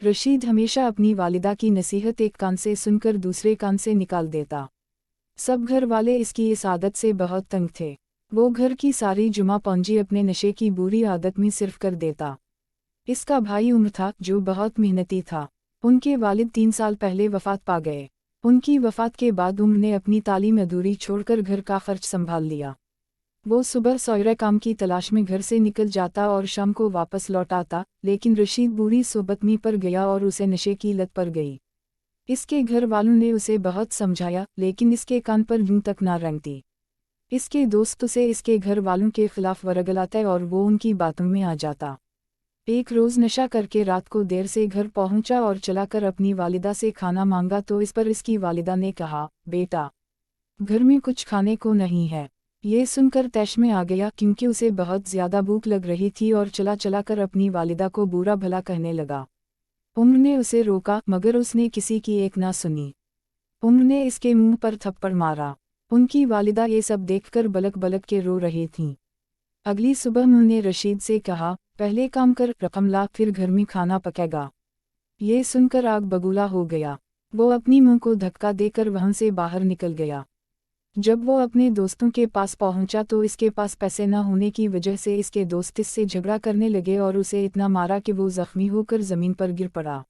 रशीद हमेशा अपनी वालिदा की नसीहत एक कान से सुनकर दूसरे कान से निकाल देता। सब घर वाले इसकी इस आदत से बहुत तंग थे। वो घर की सारी जुमा पूंजी अपने नशे की बुरी आदत में सिर्फ कर देता। इसका भाई उम्र था, जो बहुत मेहनती था। उनके वालिद 3 साल पहले वफात पा गए। उनकी वफात के बाद उम्र ने अपनी तालीम अधूरी छोड़कर घर का खर्च संभाल लिया। वो सुबह सवेरे काम की तलाश में घर से निकल जाता और शाम को वापस लौट आता, लेकिन रशीद बुरी सोबत में पड़ गया और उसे नशे की लत पड़ गई। इसके घर वालों ने उसे बहुत समझाया, लेकिन इसके कान पर यूं तक ना रेंगती। इसके दोस्त उसे इसके घर वालों के खिलाफ वरगलाते और वो उनकी बातों में आ जाता। एक रोज़ नशा करके रात को देर से घर पहुंचा और चलाकर अपनी वालिदा से खाना मांगा तो इस पर इसकी वालिदा ने कहा, बेटा, घर में कुछ खाने को नहीं है। ये सुनकर तैश में आ गया, क्योंकि उसे बहुत ज़्यादा भूख लग रही थी और चला चला कर अपनी वालिदा को बुरा भला कहने लगा। उम्र ने उसे रोका, मगर उसने किसी की एक ना सुनी। उम्र ने इसके मुंह पर थप्पड़ मारा। उनकी वालिदा ये सब देखकर बलक बलक के रो रही थीं। अगली सुबह उन्होंने रशीद से कहा, पहले काम कर, रकम ला, फिर घर में खाना पकेगा। ये सुनकर आग बबूला हो गया। वो अपनी मुंह को धक्का देकर वहां से बाहर निकल गया। जब वो अपने दोस्तों के पास पहुंचा तो इसके पास पैसे न होने की वजह से इसके दोस्त इससे झगड़ा करने लगे और उसे इतना मारा कि वो जख्मी होकर ज़मीन पर गिर पड़ा।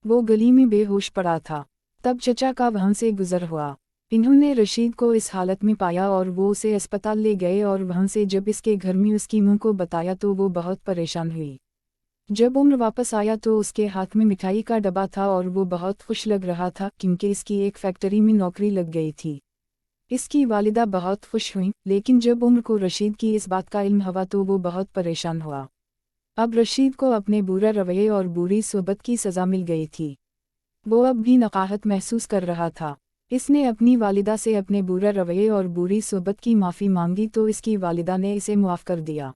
वो गली में बेहोश पड़ा था। तब चचा का वहां से गुजर हुआ। इन्होंने रशीद को इस हालत में पाया और वो उसे अस्पताल ले गए और वहां से जब इसके घर में उसकी मुंह को बताया तो वो बहुत परेशान हुई। जब उम्र वापस आया तो उसके हाथ में मिठाई का डब्बा था और वो बहुत खुश लग रहा था, क्योंकि इसकी एक फैक्ट्री में नौकरी लग गई थी। इसकी वालिदा बहुत खुश हुई, लेकिन जब उम्र को रशीद की इस बात का इल्म हुआ तो वो बहुत परेशान हुआ। अब रशीद को अपने बुरे रवैये और बुरी सोबत की सज़ा मिल गई थी। वो अब भी नकाहत महसूस कर रहा था। इसने अपनी वालिदा से अपने बुरे रवैये और बुरी सोबत की माफ़ी मांगी तो इसकी वालिदा ने इसे मुआफ़ कर दिया।